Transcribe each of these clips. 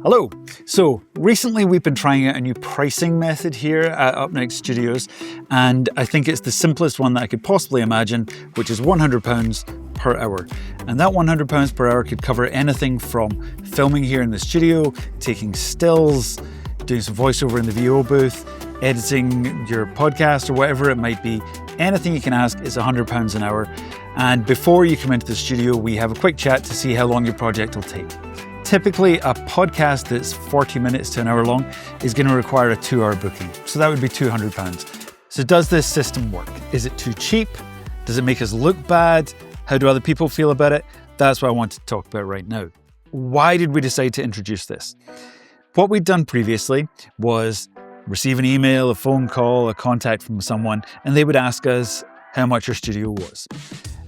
Hello! So recently we've been trying out a new pricing method here at upnextstudios, and I think it's the simplest one that I could possibly imagine, which is £100 per hour. And that £100 per hour could cover anything from filming here in the studio, taking stills, doing some voiceover in the VO booth, editing your podcast or whatever it might be. Anything you can ask is £100 an hour. And before you come into the studio, we have a quick chat to see how long your project will take. Typically, a podcast that's 40 minutes to an hour long is going to require a 2-hour booking. So that would be £200. So does this system work? Is it too cheap? Does it make us look bad? How do other people feel about it? That's what I want to talk about right now. Why did we decide to introduce this? What we'd done previously was receive an email, a phone call, a contact from someone, and they would ask us how much our studio was.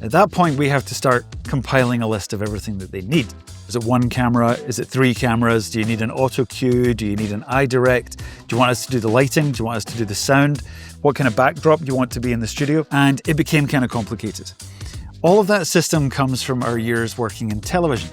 At that point, we have to start compiling a list of everything that they need. Is it 1 camera? Is it 3 cameras? Do you need an auto cue? Do you need an iDirect? Do you want us to do the lighting? Do you want us to do the sound? What kind of backdrop do you want to be in the studio? And it became kind of complicated. All of that system comes from our years working in television,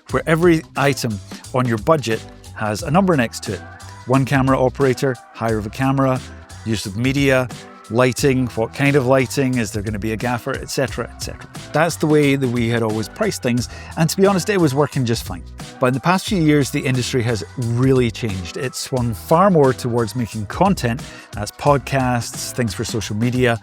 where every item on your budget has a number next to it. 1 camera operator, hire of a camera, use of media, lighting, what kind of lighting, is there going to be a gaffer, etc, etc. That's the way that we had always priced things, and to be honest, it was working just fine. But in the past few years, the industry has really changed. It's swung far more towards making content, that's podcasts, things for social media,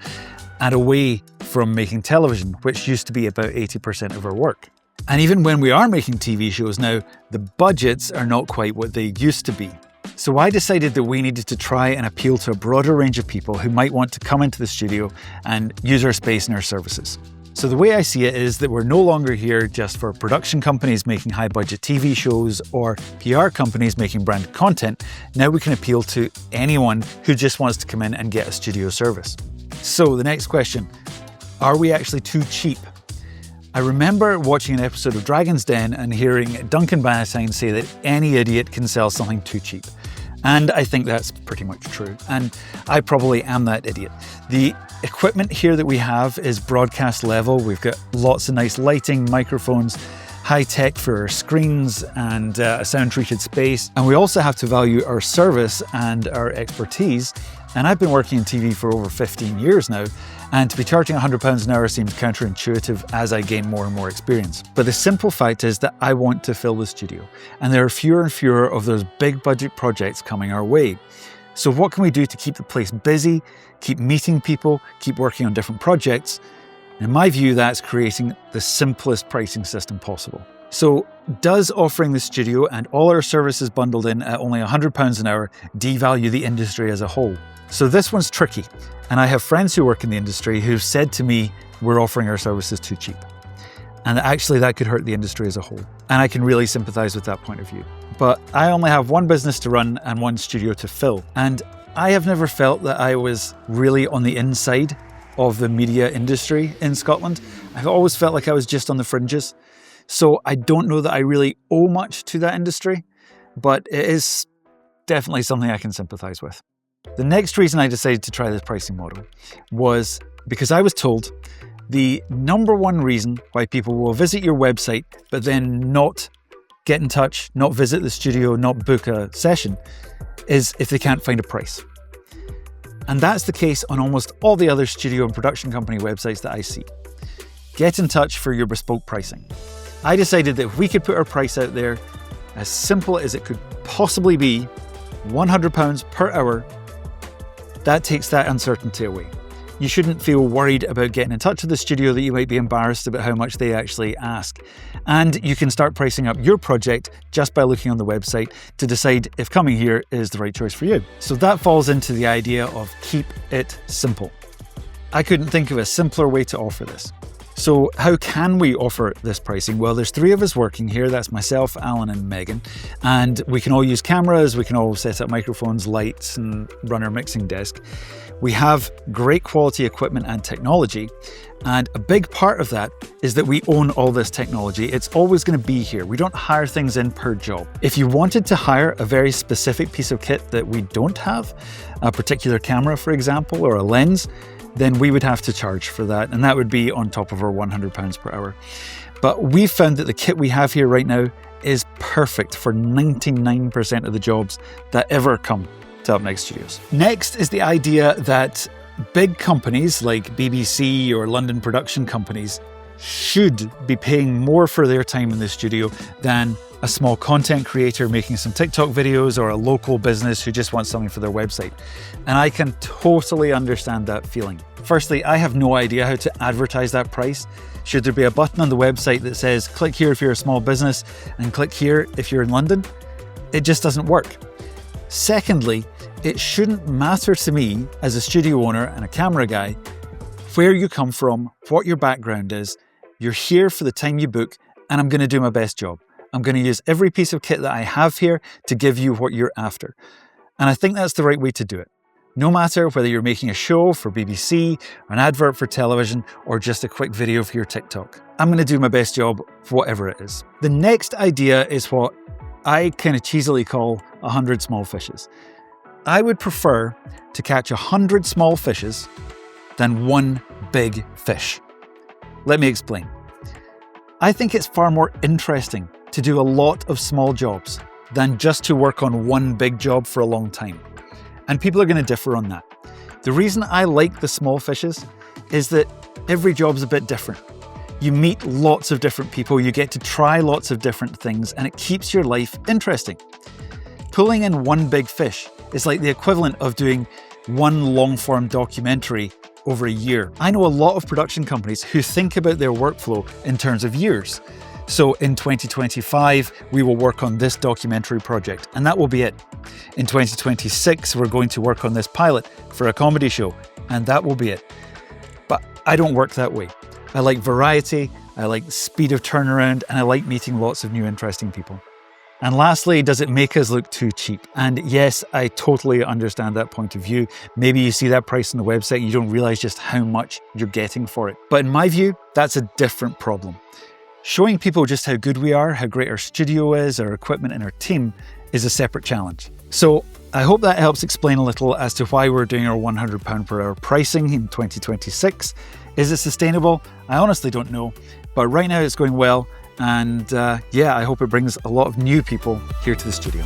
and away from making television, which used to be about 80% of our work. And even when we are making TV shows now, the budgets are not quite what they used to be. So I decided that we needed to try and appeal to a broader range of people who might want to come into the studio and use our space and our services. So the way I see it is that we're no longer here just for production companies making high-budget TV shows or PR companies making branded content. Now we can appeal to anyone who just wants to come in and get a studio service. So the next question, are we actually too cheap? I remember watching an episode of Dragon's Den and hearing Duncan Bannatyne say that any idiot can sell something too cheap. And I think that's pretty much true. And I probably am that idiot. The equipment here that we have is broadcast level. We've got lots of nice lighting, microphones, high tech for our screens and a sound treated space. And we also have to value our service and our expertise. And I've been working in TV for over 15 years now, and to be charging £100 an hour seems counterintuitive as I gain more and more experience. But the simple fact is that I want to fill the studio, and there are fewer and fewer of those big budget projects coming our way. So what can we do to keep the place busy, keep meeting people, keep working on different projects? In my view, that's creating the simplest pricing system possible. So does offering the studio and all our services bundled in at only £100 an hour devalue the industry as a whole? So this one's tricky, and I have friends who work in the industry who've said to me, we're offering our services too cheap. And actually that could hurt the industry as a whole. And I can really sympathize with that point of view. But I only have 1 business to run and 1 studio to fill. And I have never felt that I was really on the inside of the media industry in Scotland. I've always felt like I was just on the fringes. So I don't know that I really owe much to that industry, but it is definitely something I can sympathize with. The next reason I decided to try this pricing model was because I was told the number 1 reason why people will visit your website but then not get in touch, not visit the studio, not book a session is if they can't find a price. And that's the case on almost all the other studio and production company websites that I see. Get in touch for your bespoke pricing. I decided that if we could put our price out there, as simple as it could possibly be, £100 per hour, that takes that uncertainty away. You shouldn't feel worried about getting in touch with the studio that you might be embarrassed about how much they actually ask. And you can start pricing up your project just by looking on the website to decide if coming here is the right choice for you. So that falls into the idea of keep it simple. I couldn't think of a simpler way to offer this. So how can we offer this pricing? Well, there's 3 of us working here. That's myself, Alan and Megan. And we can all use cameras, we can all set up microphones, lights, and run our mixing desk. We have great quality equipment and technology. And a big part of that is that we own all this technology. It's always going to be here. We don't hire things in per job. If you wanted to hire a very specific piece of kit that we don't have, a particular camera, for example, or a lens, then we would have to charge for that, and that would be on top of our £100 per hour. But we've found that the kit we have here right now is perfect for 99% of the jobs that ever come to Up Next Studios. Next is the idea that big companies like BBC or London production companies should be paying more for their time in the studio than a small content creator making some TikTok videos or a local business who just wants something for their website. And I can totally understand that feeling. Firstly, I have no idea how to advertise that price. Should there be a button on the website that says, click here if you're a small business and click here if you're in London? It just doesn't work. Secondly, it shouldn't matter to me as a studio owner and a camera guy where you come from, what your background is. You're here for the time you book, and I'm going to do my best job. I'm going to use every piece of kit that I have here to give you what you're after. And I think that's the right way to do it. No matter whether you're making a show for BBC, or an advert for television, or just a quick video for your TikTok. I'm going to do my best job, whatever it is. The next idea is what I kind of cheesily call 100 small fishes. I would prefer to catch 100 small fishes than one big fish. Let me explain. I think it's far more interesting to do a lot of small jobs than just to work on one big job for a long time. And people are going to differ on that. The reason I like the small fishes is that every job's a bit different. You meet lots of different people, you get to try lots of different things, and it keeps your life interesting. Pulling in one big fish is like the equivalent of doing one long-form documentary over a year. I know a lot of production companies who think about their workflow in terms of years. So in 2025, we will work on this documentary project, and that will be it. In 2026, we're going to work on this pilot for a comedy show, and that will be it. But I don't work that way. I like variety, I like the speed of turnaround, and I like meeting lots of new interesting people. And lastly, does it make us look too cheap? And yes, I totally understand that point of view. Maybe you see that price on the website and you don't realize just how much you're getting for it. But in my view, that's a different problem. Showing people just how good we are, how great our studio is, our equipment and our team is a separate challenge. So I hope that helps explain a little as to why we're doing our £100 per hour pricing in 2026. Is it sustainable? I honestly don't know, but right now it's going well. And yeah, I hope it brings a lot of new people here to the studio.